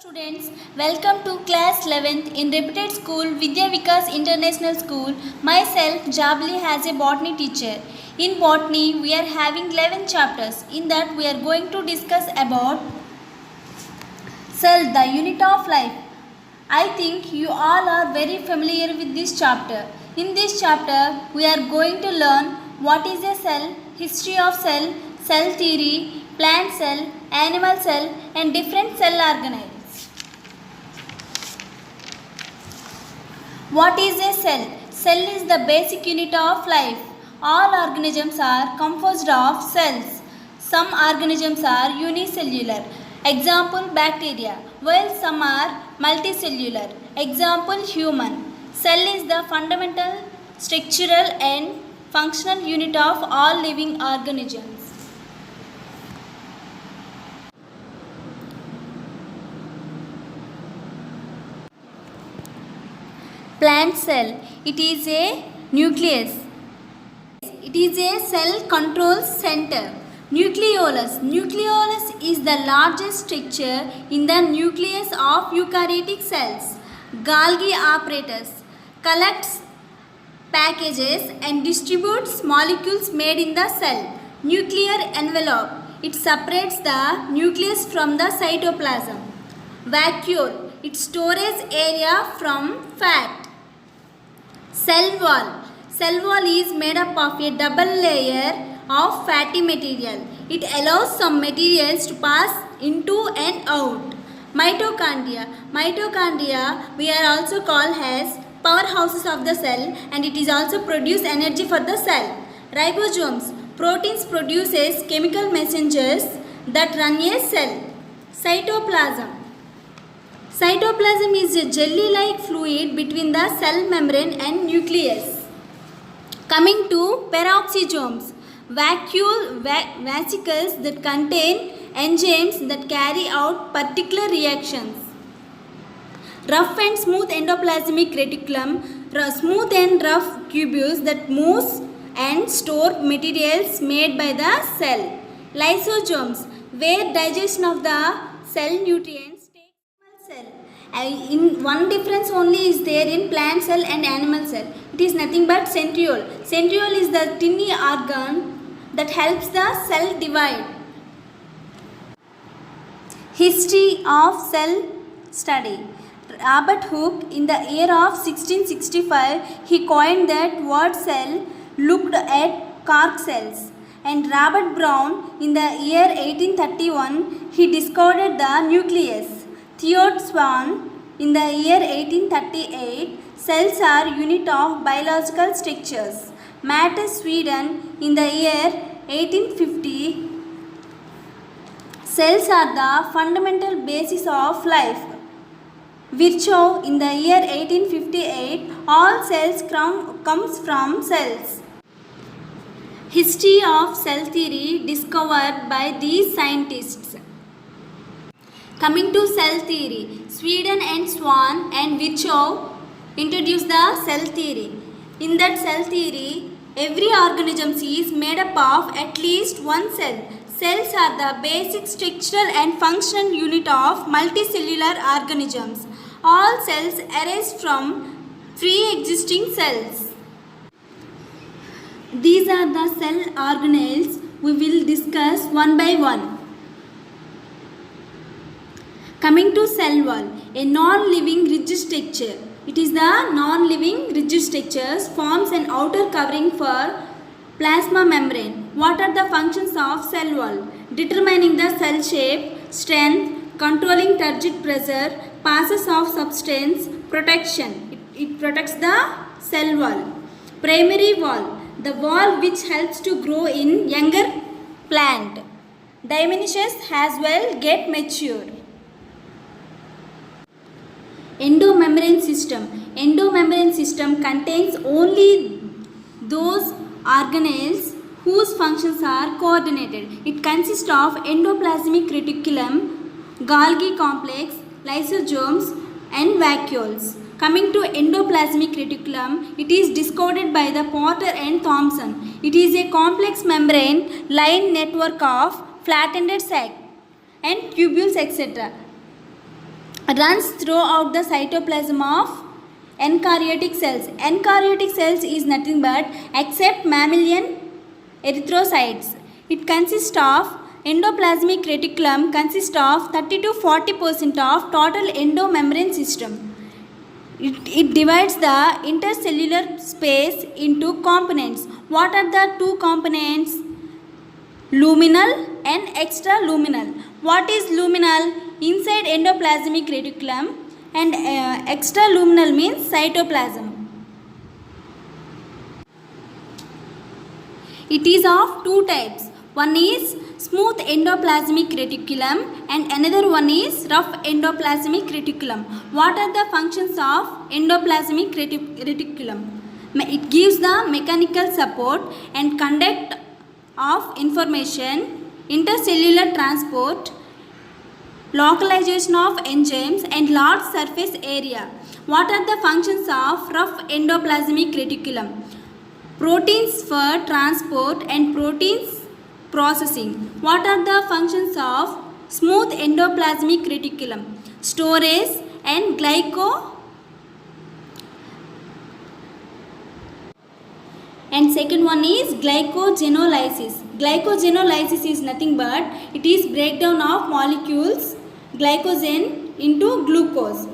Students, welcome to class 11th in reputed school Vidya Vikas International School. Myself, Jabli, as a botany teacher. In botany, we are having 11 chapters. In that, we are going to discuss about cell, the unit of life. I think you all are very familiar with this chapter. In this chapter, we are going to learn what is a cell, history of cell, cell theory, plant cell, animal cell, and different cell organelles. What is a cell? Cell is the basic unit of life. All organisms are composed of cells. Some organisms are unicellular. Example bacteria, while some are multicellular. Example human. Cell is the fundamental, structural and functional unit of all living organisms. Plant cell. It is a nucleus. It is a cell control center. Nucleolus. Nucleolus is the largest structure in the nucleus of eukaryotic cells. Golgi apparatus collects, packages and distributes molecules made in the cell. Nuclear envelope. It separates the nucleus from the cytoplasm. Vacuole. Its storage area from fat. Cell wall. Cell wall is made up of a double layer of fatty material. It allows some materials to pass into and out. Mitochondria. Mitochondria we are also called as powerhouses of the cell, and it is also produce energy for the cell. Ribosomes. Proteins produces chemical messengers that run a cell. Cytoplasm. Cytoplasm is a jelly-like fluid between the cell membrane and nucleus. Coming to peroxisomes, vesicles that contain enzymes that carry out particular reactions. Rough and smooth endoplasmic reticulum, smooth and rough tubules that moves and store materials made by the cell. Lysosomes, where digestion of the cell nutrients cell. In one difference only is there in plant cell and animal cell. It is nothing but centriole. Centriole is the tiny organ that helps the cell divide. History of cell study. Robert Hooke, in the year of 1665, he coined that word cell, looked at cork cells. And Robert Brown, in the year 1831, he discovered the nucleus. Theodore Swan, in the year 1838, cells are unit of biological structures. Matt Sweden, in the year 1850, cells are the fundamental basis of life. Virchow, in the year 1858, all cells comes from cells. History of cell theory discovered by these scientists. Coming to cell theory, Sweden and Swan and Virchow introduced the cell theory. In that cell theory, every organism is made up of at least one cell. Cells are the basic structural and functional unit of multicellular organisms. All cells arise from pre-existing cells. These are the cell organelles we will discuss one by one. Coming to cell wall, a non-living rigid structure. It is the non-living rigid structures forms an outer covering for plasma membrane. What are the functions of cell wall? Determining the cell shape, strength, controlling turgid pressure, passes of substance, protection. It protects the cell wall. Primary wall, the wall which helps to grow in younger plant. Diminishes as well get mature. Endomembrane system. Endomembrane system contains only those organelles whose functions are coordinated. It consists of endoplasmic reticulum, Golgi complex, lysosomes and vacuoles. Coming to endoplasmic reticulum, it is discovered by the Porter and Thomson. It is a complex membrane line network of flattened sac and tubules etc. runs throughout the cytoplasm of eukaryotic cells. Eukaryotic cells is nothing but except mammalian erythrocytes. It consists of endoplasmic reticulum consists of 30 to 40% of total endomembrane system. It divides the intercellular space into components. What are the two components? Luminal and extraluminal. What is luminal? Inside endoplasmic reticulum, and extraluminal means cytoplasm. It is of two types. One is smooth endoplasmic reticulum and another one is rough endoplasmic reticulum. What are the functions of endoplasmic reticulum? It gives the mechanical support and conduct of information, intercellular transport, localization of enzymes and large surface area. What are the functions of rough endoplasmic reticulum? Proteins for transport and proteins processing. What are the functions of smooth endoplasmic reticulum? Storage and and second one is glycogenolysis. Glycogenolysis is nothing but it is breakdown of molecules glycogen into glucose.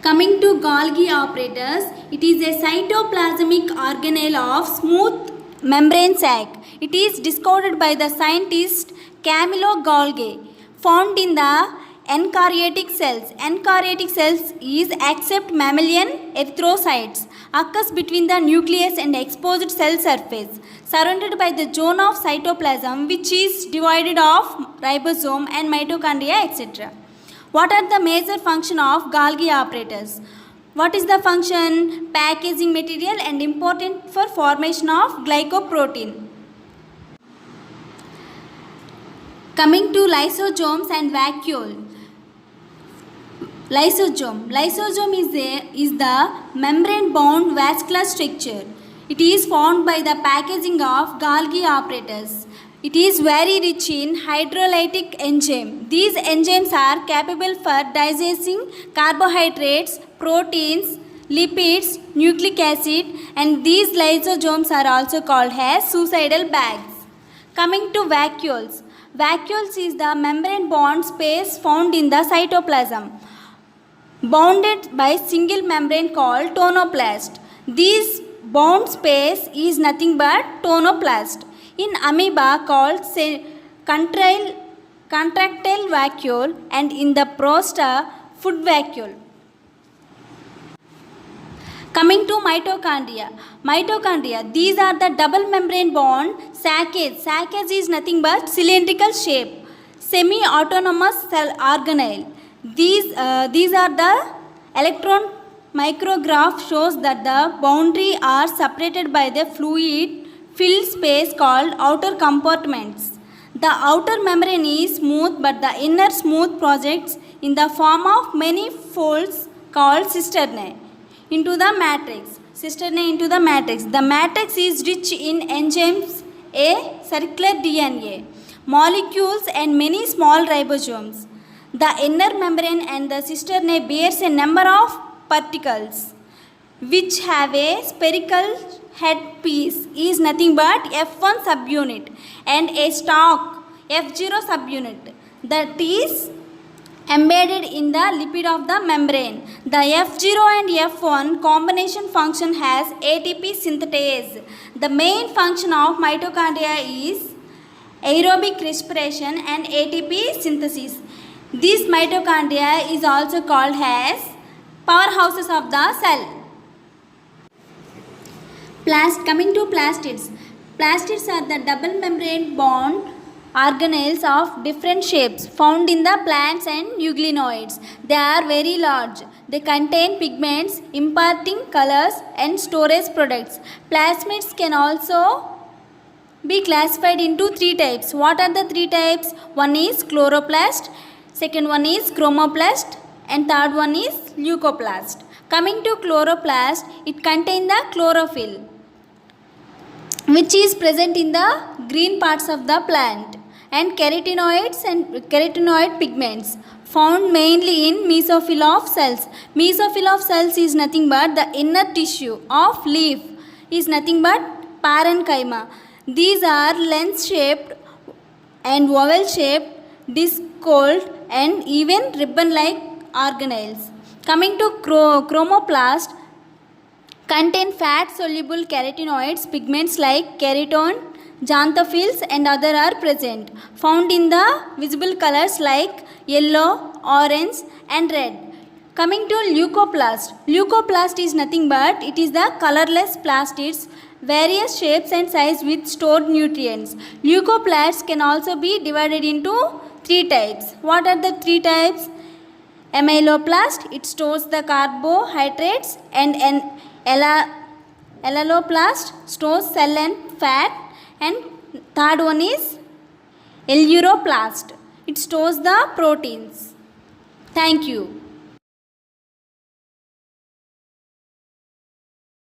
Coming to Golgi apparatus, it is a cytoplasmic organelle of smooth membrane sac. It is discovered by the scientist Camillo Golgi, found in the eukaryotic cells. Eukaryotic cells is except mammalian erythrocytes, occurs between the nucleus and exposed cell surface, surrounded by the zone of cytoplasm which is divided of ribosome and mitochondria etc. What are the major function of Golgi apparatus? What is the function? Packaging material and important for formation of glycoprotein. Coming to lysosomes and vacuole. Lysosome is the membrane bound vascular structure. It is formed by the packaging of Golgi apparatus. It is very rich in hydrolytic enzyme. These enzymes are capable for digesting carbohydrates, proteins, lipids, nucleic acid, and these lysosomes are also called as suicidal bags. Coming to vacuoles. Vacuoles is the membrane bound space found in the cytoplasm, bounded by single membrane called tonoplast. This bound space is nothing but tonoplast. In amoeba called contractile vacuole and in the prosta food vacuole. Coming to mitochondria. These are the double membrane bond saccage. Saccage is nothing but cylindrical shape, semi-autonomous cell organelle. These are the electron micrograph shows that the boundary are separated by the fluid filled space called outer compartments. The outer membrane is smooth but the inner smooth projects in the form of many folds called cisternae into the matrix. The matrix is rich in enzymes, a circular DNA, molecules and many small ribosomes. The inner membrane and the cisternae bears a number of particles which have a spherical headpiece is nothing but F1 subunit and a stalk F0 subunit that is embedded in the lipid of the membrane. The F0 and F1 combination function has ATP synthetase. The main function of mitochondria is aerobic respiration and ATP synthesis. This mitochondria is also called as powerhouses of the cell. Coming to plastids. Plastids are the double membrane bond organelles of different shapes found in the plants and euglenoids. They are very large. They contain pigments, imparting colors and storage products. Plasmids can also be classified into three types. What are the three types? One is chloroplast, second one is chromoplast, and third one is leucoplast. Coming to chloroplast, it contains the chlorophyll, which is present in the green parts of the plant, and carotenoid pigments found mainly in mesophyll of cells. Mesophyll of cells is nothing but the inner tissue of leaf is nothing but parenchyma. These are lens shaped and oval shaped, discoid and even ribbon like organelles. Coming to chromoplast, contain fat soluble carotenoids. Pigments like keratin, xanthophylls and other are present, found in the visible colors like yellow, orange and red. Coming to leucoplast. Leucoplast is nothing but it is the colorless plastids, various shapes and size with stored nutrients. Leucoplasts can also be divided into 3 types. What are the 3 types? Amyloplast, it stores the carbohydrates, and an elaloplast stores cell and fat, and third one is eleuroplast, it stores the proteins. Thank you.